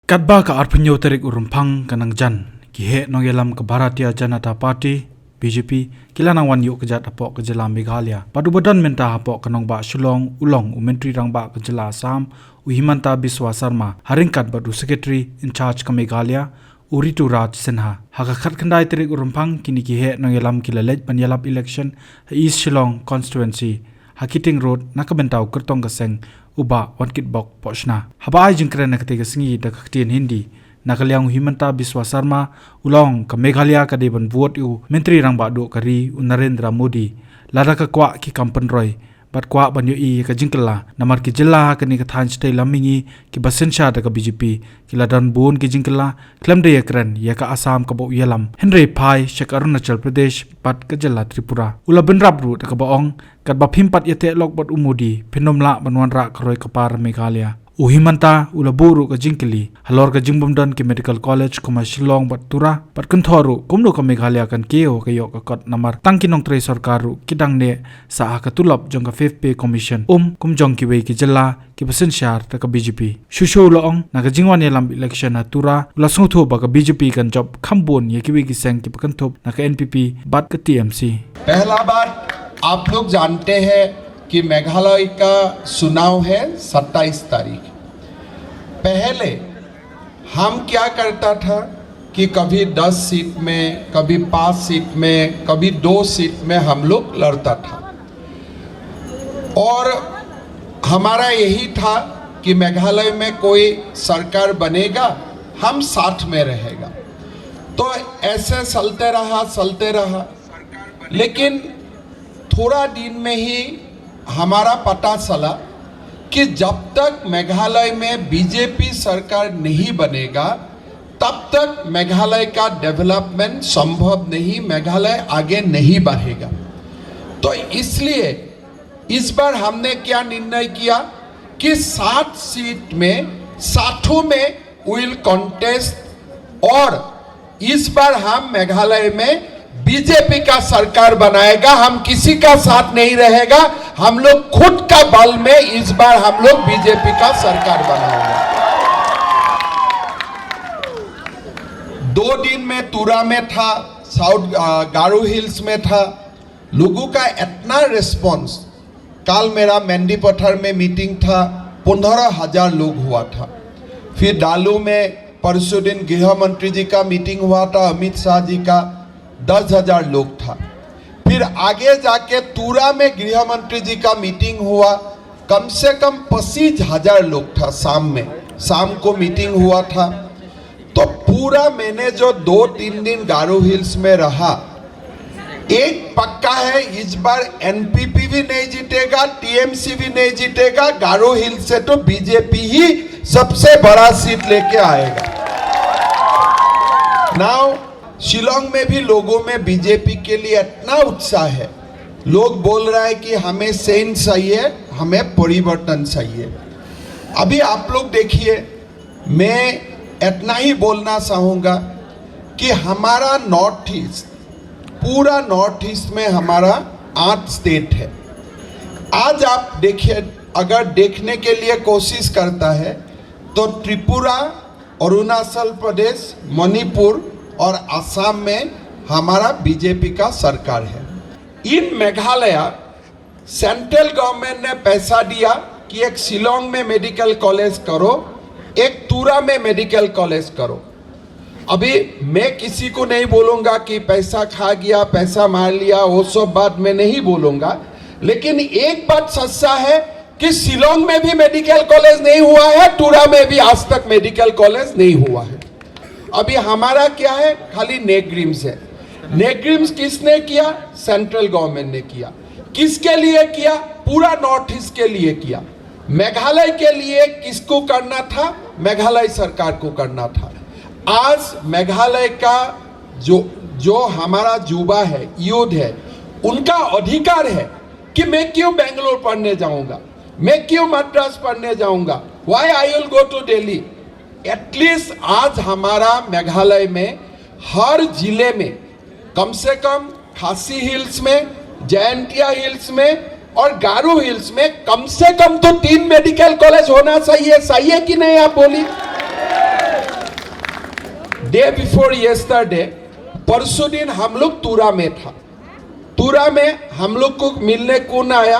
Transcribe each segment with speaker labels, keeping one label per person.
Speaker 1: Katba ka arpunyo terik urumpang kanang jan kihe nongelam ke Bharatiya Janata Party BJP kilanang wan yuk kejat apok kejela Meghalaya padu badan menta apok kanong ba Shillong ulong menteri rang ba kejela Assam Himanta Biswa Sarma haringkat badu secretary in charge ke Meghalaya Uritu Raj Sinha hakakat kendai terik urumpang kini kihe nongelam kilalej penyalap election East Shillong constituency Hakiting Road nakabentau kertong keseng uba wankit bok pochna habai jingkren nakate singi da kaktin hindi nakaliang Himanta Biswa Sarma ulong ka Meghalaya ka deban vote u menteri rang ba do kari Narendra Modi lada ka kwa ki kampen roy bat kwa banyo i ka jingkela namar ki jilla ka ni ka than stay lamingi ki basensha da ka BJP ki ladan bon ki jingkela klem de yakren ya ka Assam ka bo yelam Henry Pai Shek Arunachal Pradesh pat ka jilla Tripura ula benrap ru da ka baong kat ba phimpat yate lok bat umudi phenomla banwan ra kroi kapar Meghalaya Himanta ula buru ka jingkeli halor ka jingbomdan ki medical college kuma Shillong bat tura pat kunthoru kumno ka Meghalaya kan keo ka yok ka kot namar tangkinong tre sarkaru kidang ne sa ka tulap jong ka 5th pay commission kumjong ki wei ki jilla ki pasen shar ta ka BJP shusho laong na ka jingwan yelam election na tura ula sungtho ba ka BJP kan job khambon ye ki wei ki seng ki pakanthop na ka NPP bat ka TMC
Speaker 2: पहला बात आप लोग जानते हैं कि मेघालय का चुनाव है 27 तारीख। पहले हम क्या करता था कि कभी 10 सीट में, कभी 5 सीट में, कभी 2 सीट में हम लोग लड़ता था और हमारा यही था कि मेघालय में कोई सरकार बनेगा हम साथ में रहेगा। तो ऐसे चलते रहा लेकिन थोड़ा दिन में ही हमारा पता चला कि जब तक मेघालय में बीजेपी सरकार नहीं बनेगा तब तक मेघालय का डेवलपमेंट संभव नहीं, मेघालय आगे नहीं बढ़ेगा। तो इसलिए इस बार हमने क्या निर्णय किया कि 7 सीट में 7 में विल कॉन्टेस्ट और इस बार हम मेघालय में बीजेपी का सरकार बनाएगा, हम किसी का साथ नहीं रहेगा, हम लोग खुद का बल में इस बार हम लोग बीजेपी का सरकार बनाएंगे। 2 दिन में तुरा में था, साउथ गारो हिल्स में था, लोगों का इतना रिस्पॉन्स। कल मेरा मेंडी पत्थर में मीटिंग था, 15,000 लोग हुआ था। फिर डालू में परसों दिन गृह मंत्री जी का मीटिंग हुआ था, अमित शाह जी का 10,000 लोग था। फिर आगे जाके तुरा में गृह मंत्री जी का मीटिंग हुआ, कम से कम 25,000 लोग था। शाम को मीटिंग हुआ था। तो पूरा मैंने जो 2-3 दिन गारो हिल्स में रहा, एक पक्का है इस बार एनपीपी भी नहीं जीतेगा, टीएमसी भी नहीं जीतेगा, गारो हिल्स से तो बीजेपी ही सबसे बड़ा सीट लेके आएगा। नाउ शिलोंग में भी लोगों में बीजेपी के लिए इतना उत्साह है, लोग बोल रहा है कि हमें चेंज चाहिए, हमें परिवर्तन चाहिए। अभी आप लोग देखिए, मैं इतना ही बोलना चाहूँगा कि हमारा नॉर्थ ईस्ट, पूरा नॉर्थ ईस्ट में हमारा 8 स्टेट है। आज आप देखिए, अगर देखने के लिए कोशिश करता है तो त्रिपुरा, अरुणाचल प्रदेश, मणिपुर और असम में हमारा बीजेपी का सरकार है। इन मेघालय सेंट्रल गवर्नमेंट ने पैसा दिया कि एक शिलोंग में मेडिकल कॉलेज करो, एक तुरा में मेडिकल कॉलेज करो। अभी मैं किसी को नहीं बोलूँगा कि पैसा खा गया, पैसा मार लिया, वो सब बात मैं नहीं बोलूँगा, लेकिन एक बात सच्चा है कि शिलोंग में भी मेडिकल कॉलेज नहीं हुआ है, तुरा में भी आज तक मेडिकल कॉलेज नहीं हुआ है। अभी हमारा क्या है, खाली नेग्रिम्स है। नेग्रिम्स किसने किया? सेंट्रल गवर्नमेंट ने किया। किसके लिए किया? पूरा नॉर्थ ईस्ट के लिए किया। मेघालय के लिए किसको करना था? मेघालय सरकार को करना था। आज मेघालय का जो हमारा युवा है, यूथ है, उनका अधिकार है कि मैं क्यों बेंगलोर पढ़ने जाऊंगा, मैं क्यों मद्रास पढ़ने जाऊंगा, why I will go to Delhi. At least आज हमारा मेघालय में हर जिले में कम से कम खासी हिल्स में, जयंतिया हिल्स में और गारो हिल्स में कम से कम तो 3 मेडिकल कॉलेज होना चाहिए कि नहीं? आप बोलिए। डे बिफोर यस्टरडे, परसों दिन हम लोग तुरा में था। तुरा में हम लोग को मिलने कौन आया?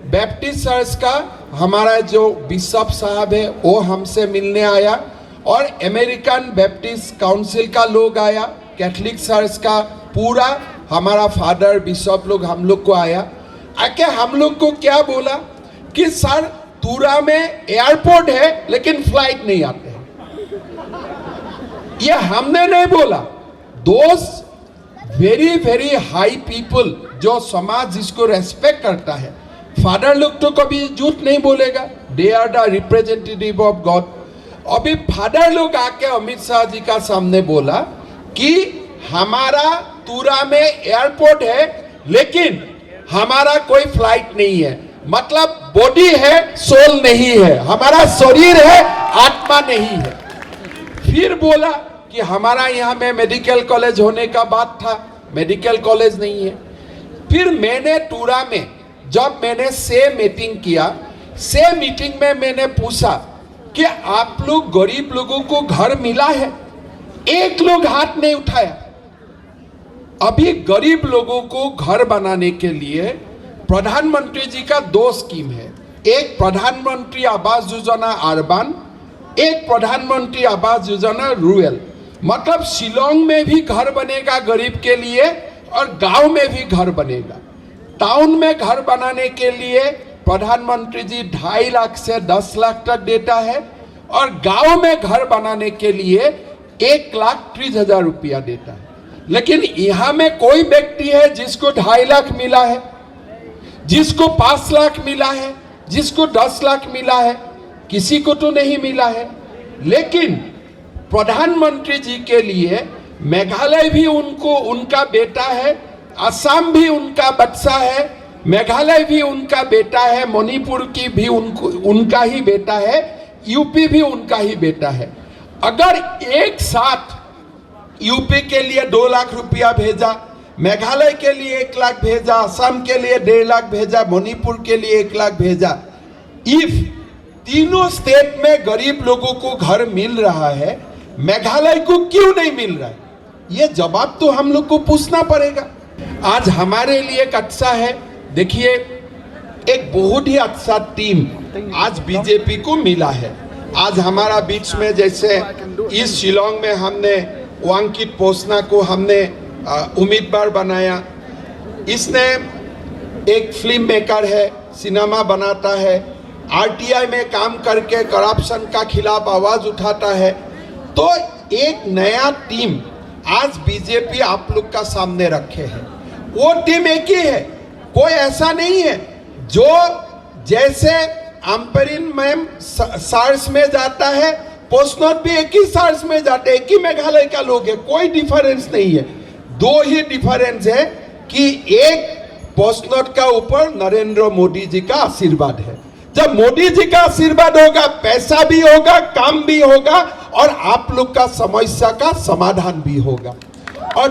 Speaker 2: बैप्टिस्ट चर्च का हमारा जो बिशप साहब है वो हमसे मिलने आया, और अमेरिकन बैप्टिस्ट काउंसिल का लोग आया, कैथलिक चर्च का पूरा हमारा फादर बिशप लोग हम लोग को आया। आके हम लोग को क्या बोला कि सर तुरा में एयरपोर्ट है लेकिन फ्लाइट नहीं आते हैं। ये हमने नहीं बोला, दोस्त वेरी वेरी हाई पीपल जो समाज जिसको रेस्पेक्ट करता है, फादर लोग तो कभी झूठ नहीं बोलेगा, they are the representative of God. अभी फादर लोग आके अमित शाह जी का सामने बोला कि हमारा तुरा में एयरपोर्ट है लेकिन हमारा कोई फ्लाइट नहीं है, मतलब बॉडी है सोल नहीं है, हमारा शरीर है आत्मा नहीं है। फिर बोला कि हमारा यहाँ में मेडिकल कॉलेज होने का बात था, मेडिकल कॉलेज नहीं है। फिर मैंने तुरा में जब मैंने से मीटिंग किया, से मीटिंग में मैंने पूछा कि आप लोग गरीब लोगों को घर मिला है? एक लोग हाथ नहीं उठाया। अभी गरीब लोगों को घर बनाने के लिए प्रधानमंत्री जी का 2 स्कीम है, एक प्रधानमंत्री आवास योजना अर्बन, एक प्रधानमंत्री आवास योजना रूरल। मतलब शिलोंग में भी घर बनेगा गरीब के लिए और गांव में भी घर बनेगा। टाउन में घर बनाने के लिए प्रधानमंत्री जी 2.5 लाख से 10 लाख तक देता है, और गांव में घर बनाने के लिए 1,30,000 रुपया देता है। लेकिन यहाँ में कोई व्यक्ति है जिसको 2.5 लाख मिला है, जिसको 5 लाख मिला है, जिसको 10 लाख मिला है? किसी को तो नहीं मिला है। लेकिन प्रधानमंत्री जी के लिए मेघालय भी उनका बेटा है, असम भी उनका बच्चा है, मेघालय भी उनका बेटा है, मणिपुर की भी उनका ही बेटा है, यूपी भी उनका ही बेटा है। अगर एक साथ यूपी के लिए 2 लाख रुपया भेजा, मेघालय के लिए 1 लाख भेजा, असम के लिए 1.5 लाख भेजा, मणिपुर के लिए 1 लाख भेजा, इफ तीनों स्टेट में गरीब लोगों को घर मिल रहा है, मेघालय को क्यों नहीं मिल रहा है? ये जवाब तो हम लोग को पूछना पड़ेगा। आज हमारे लिए एक अच्छा है, देखिए एक बहुत ही अच्छा टीम आज बीजेपी को मिला है। आज हमारा बीच में जैसे इस शिलोंग में हमने वांकित पोसना को हमने उम्मीदवार बनाया, इसने एक फिल्म मेकर है, सिनेमा बनाता है, आरटीआई में काम करके करप्शन का खिलाफ आवाज उठाता है। तो एक नया टीम आज बीजेपी आप लोग का सामने रखे है। वो टीम एक ही है, कोई ऐसा नहीं है जो जैसे अम्परिन मैम सार्स में जाता है, पोस्टनोट भी एक ही सार्स में जाते, एक ही मेघालय का लोग है, कोई डिफरेंस नहीं है। 2 ही डिफरेंस है कि एक पोस्टनोट का ऊपर नरेंद्र मोदी जी का आशीर्वाद है। जब मोदी जी का आशीर्वाद होगा, पैसा भी होगा, काम भी होगा, और आप लोग का समस्या का समाधान भी होगा। और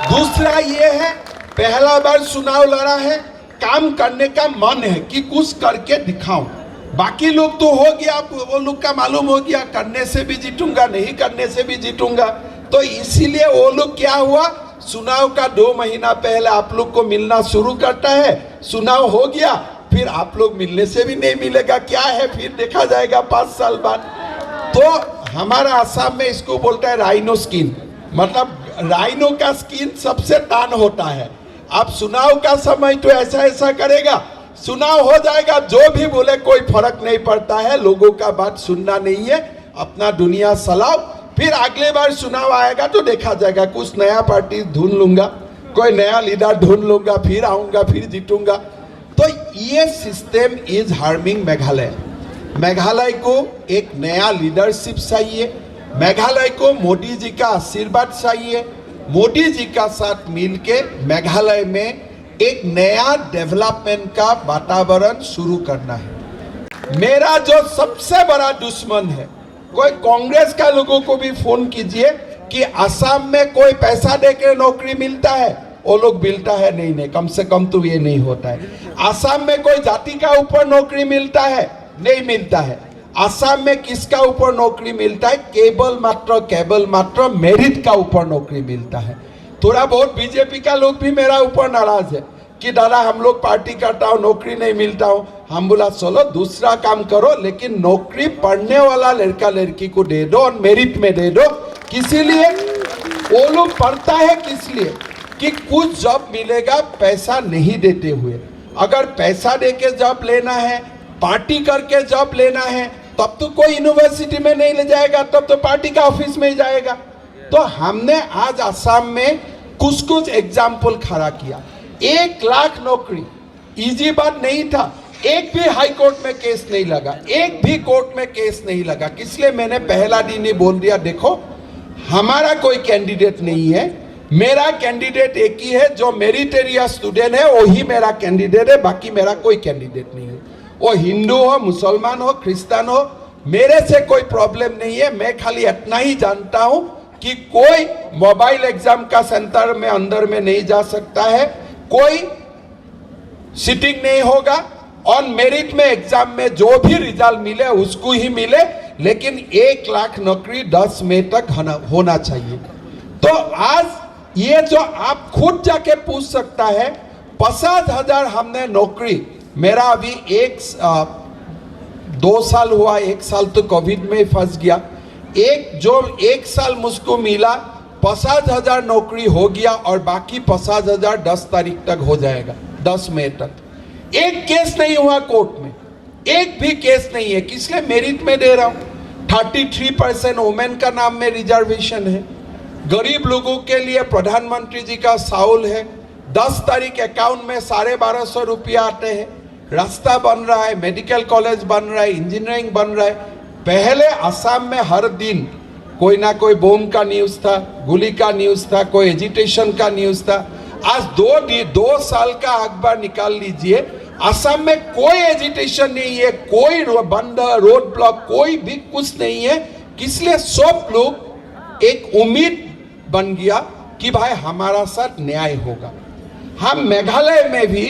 Speaker 2: दूसरा ये है, पहला बार चुनाव लड़ा है, काम करने का मन है कि कुछ करके दिखाऊं। बाकी लोग तो हो गया, वो लोग का मालूम हो गया, करने से भी जीतूंगा, नहीं करने से भी जीतूंगा। तो इसीलिए वो लोग क्या हुआ, चुनाव का 2 महीना पहले आप लोग को मिलना शुरू करता है, चुनाव हो गया, फिर आप लोग मिलने से भी नहीं मिलेगा, क्या है फिर देखा जाएगा 5 साल बाद। तो हमारा आसाम में इसको बोलता है राइनो स्किन, मतलब राइनो का स्किन सबसे टान होता है। अब चुनाव का समय तो ऐसा करेगा, चुनाव हो जाएगा, जो भी बोले कोई फर्क नहीं पड़ता है, लोगों का बात सुनना नहीं है, अपना दुनिया चलाओ। फिर अगले बार चुनाव आएगा तो देखा जाएगा, कुछ नया पार्टी ढूंढ लूंगा, कोई नया लीडर ढूंढ लूंगा, फिर आऊंगा, फिर जीतूंगा। तो ये system is harming Meghalaya. Meghalaya को एक नया लीडरशिप चाहिए, मेघालय को मोदी जी का आशीर्वाद चाहिए, मोदी जी का साथ मिलके मेघालय में एक नया डेवलपमेंट का वातावरण शुरू करना है। मेरा जो सबसे बड़ा दुश्मन है, कोई कांग्रेस का लोगों को भी फोन कीजिए कि असम में कोई पैसा देकर नौकरी मिलता है, वो लोग मिलता है नहीं, कम से कम तो ये नहीं होता है। असम में कोई जाति का ऊपर नौकरी मिलता है, नहीं मिलता है। असम में किसका ऊपर नौकरी मिलता है? केवल मात्र मेरिट का ऊपर नौकरी मिलता है। थोड़ा बहुत बीजेपी का लोग भी मेरा ऊपर नाराज है कि दादा हम लोग पार्टी करता हो, नौकरी नहीं मिलता हो। हम बोला चलो दूसरा काम करो, लेकिन नौकरी पढ़ने वाला लड़का लड़की को दे दो और मेरिट में दे दो। किसी लिए वो लोग पढ़ता है, किस लिए कि कुछ जॉब मिलेगा पैसा नहीं देते हुए। अगर पैसा देके जॉब लेना है, पार्टी करके जॉब लेना है, तब तो कोई यूनिवर्सिटी में नहीं ले जाएगा, तब तो पार्टी का ऑफिस में ही जाएगा। तो हमने आज असम में कुछ एग्जाम्पल खड़ा किया। 1 लाख नौकरी इजी बात नहीं था। एक भी हाई कोर्ट में केस नहीं लगा, एक भी कोर्ट में केस नहीं लगा। इसलिए मैंने पहला दिन ही बोल दिया, देखो हमारा कोई कैंडिडेट नहीं है, मेरा कैंडिडेट एक ही है, जो मेरिटेरियस स्टूडेंट है वही मेरा कैंडिडेट है, बाकी मेरा कोई कैंडिडेट नहीं है। वो हिंदू हो, मुसलमान हो, क्रिश्चियन हो, मेरे से कोई प्रॉब्लम नहीं है। मैं खाली इतना ही जानता हूं कि कोई मोबाइल एग्जाम का सेंटर में अंदर में नहीं जा सकता है, कोई सिटिंग नहीं होगा, और मेरिट में एग्जाम में जो भी रिजल्ट मिले उसको ही मिले, लेकिन 1 लाख नौकरी 10 मई तक होना चाहिए। तो आज ये जो आप खुद जाके पूछ सकता है, 50,000 हमने नौकरी, मेरा अभी 2 साल हुआ, 1 साल तो कोविड में फंस गया। एक साल मुझको मिला, 50,000 नौकरी हो गया, और बाकी 50,000 10 तारीख तक हो जाएगा, 10 मई तक। एक केस नहीं हुआ कोर्ट में, एक भी केस नहीं है। किस लिए? मेरिट में दे रहा हूं। 33% वुमेन का नाम में रिजर्वेशन है। गरीब लोगों के लिए प्रधानमंत्री जी का साउल है। 10 तारीख अकाउंट में 1250 रुपया आते हैं। रास्ता बन रहा है, मेडिकल कॉलेज बन रहा है, इंजीनियरिंग बन रहा है। पहले असम में हर दिन कोई ना कोई बम का न्यूज़ था, गोली का न्यूज़ था, कोई एजिटेशन का न्यूज़ था। आज 2 साल का अखबार निकाल लीजिए, असम में कोई एजिटेशन नहीं है, कोई बंद रोड ब्लॉक, कोई भी कुछ नहीं है। इसलिए सब लोग एक उम्मीद बन गया कि भाई हमारा साथ न्याय होगा। हम मेघालय में भी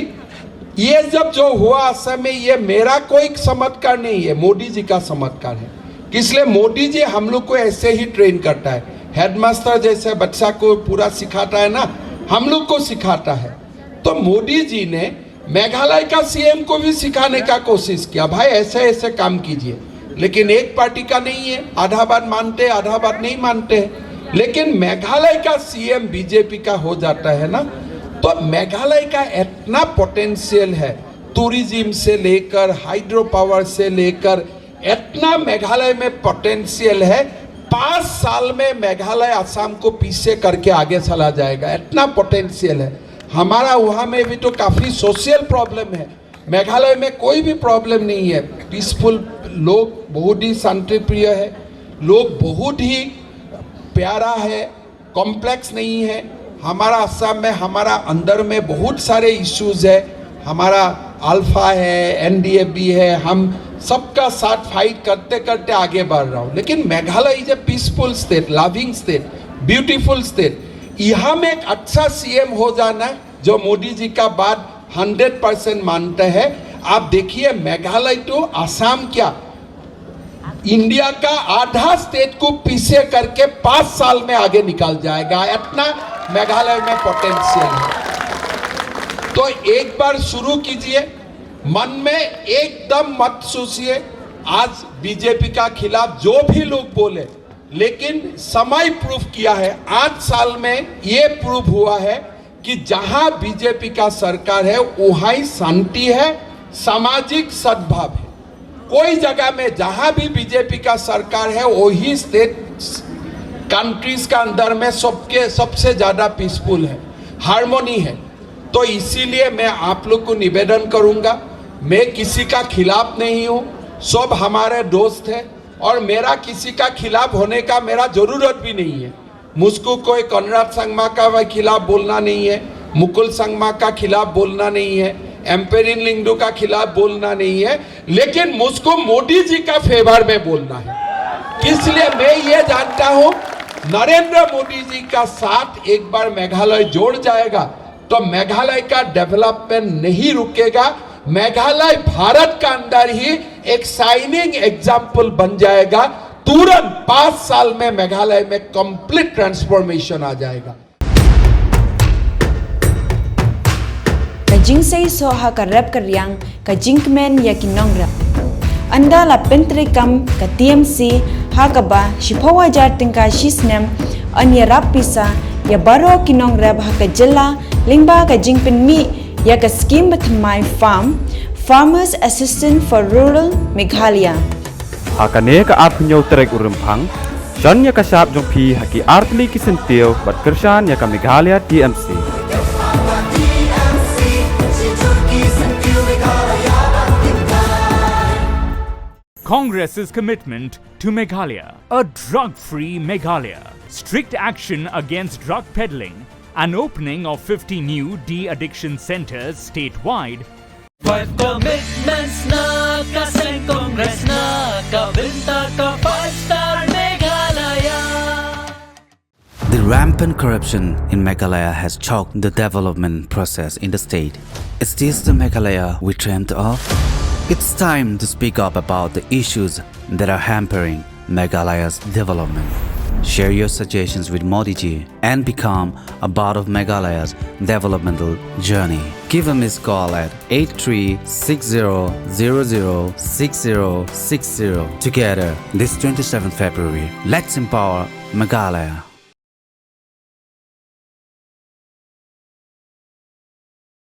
Speaker 2: ये जब जो हुआ असम में, ये मेरा कोई चमत्कार नहीं है, मोदी जी का चमत्कार है। इसलिए मोदी जी हम लोग को ऐसे ही ट्रेन करता है, हेडमास्टर जैसे बच्चा को पूरा सिखाता है ना, हम लोग को सिखाता है। तो मोदी जी ने मेघालय का सीएम को भी सिखाने का कोशिश किया, भाई ऐसे ऐसे काम कीजिए। लेकिन एक पार्टी का नहीं है, आधा बात मानते आधा बात नहीं मानते हैं। लेकिन मेघालय का सीएम बीजेपी का हो जाता है ना, तो मेघालय का इतना पोटेंशियल है, टूरिज्म से लेकर हाइड्रो पावर से लेकर इतना मेघालय में पोटेंशियल है। 5 साल में मेघालय असम को पीछे करके आगे चला जाएगा, इतना पोटेंशियल है। हमारा वहाँ में भी तो काफ़ी सोशल प्रॉब्लम है, मेघालय में कोई भी प्रॉब्लम नहीं है। पीसफुल लोग, बहुत ही शांति प्रिय है, लोग बहुत ही प्यारा है, कॉम्प्लेक्स नहीं है। हमारा असम में हमारा अंदर में बहुत सारे इश्यूज है, हमारा अल्फा है, एनडीएफबी है, हम सबका साथ फाइट करते करते आगे बढ़ रहा हूँ। लेकिन Meghalaya is a peaceful state, loving state, beautiful state. यहाँ में एक अच्छा सीएम हो जाना है जो मोदी जी का बात 100% मानते हैं। आप देखिए मेघालय तो असम क्या, इंडिया का आधा स्टेट को पीछे करके 5 साल में आगे निकल जाएगा, इतना मेघालय में पोटेंशियल है। तो एक बार शुरू कीजिए, मन में एकदम मत सोचिए आज बीजेपी का खिलाफ जो भी लोग बोले, लेकिन समय प्रूफ किया है। 8 साल में ये प्रूफ हुआ है कि जहां बीजेपी का सरकार है वहां ही शांति है, सामाजिक सद्भाव है। कोई जगह में जहां भी बीजेपी का सरकार है वही स्टेट कंट्रीज का अंदर में सबसे ज्यादा पीसफुल है, हार्मोनी है। तो इसीलिए मैं आप लोग को निवेदन करूंगा, मैं किसी का खिलाफ नहीं हूं, सब हमारे दोस्त हैं, और मेरा किसी का खिलाफ होने का मेरा जरूरत भी नहीं है। मुझको कोई कॉनराड संगमा का खिलाफ बोलना नहीं है, मुकुल संगमा का खिलाफ बोलना नहीं है, एम्पेरिन लिंगडू का खिलाफ बोलना नहीं है, लेकिन मुझको मोदी जी का फेवर में बोलना है। इसलिए मैं ये जानता हूं नरेंद्र मोदी जी का साथ एक बार मेघालय जोड़ जाएगा तो मेघालय का डेवलपमेंट नहीं रुकेगा। मेघालय भारत का अंदर ही एक शाइनिंग एग्जाम्पल बन जाएगा। तुरंत 5 साल में मेघालय में कंप्लीट ट्रांसफॉर्मेशन आ जाएगा।
Speaker 3: Kajing say so ha ka rap ka riang ka jinkmen ya kinong rap. Anda la pentre kam ka TMC ha ka ba shipawa jar tingka shisnem anya rap pisa ya baro kinong rap ha ka jela lingba ka jingpen mi ya ka scheme batmai farm Farmers Assistant for Rural Meghalaya.
Speaker 4: Hakane ka apnyo terek urumpang John ya kasap jong pi haki artli kisentio bat kershan ya ka Meghalaya TMC.
Speaker 5: Congress's commitment to Meghalaya, a drug-free Meghalaya, strict action against drug peddling, an opening of 50 new de-addiction centers statewide.
Speaker 6: 5 commitments na kaseng Congress na kabinta ka 5-star Meghalaya.
Speaker 7: The rampant corruption in Meghalaya has choked the development process in the state. Is this the Meghalaya we dreamed of? It's time to speak up about the issues that are hampering Meghalaya's development. Share your suggestions with Modi ji and become a part of Meghalaya's developmental journey. Give a missed call at 8360006060. Together, this 27th February, let's empower Meghalaya.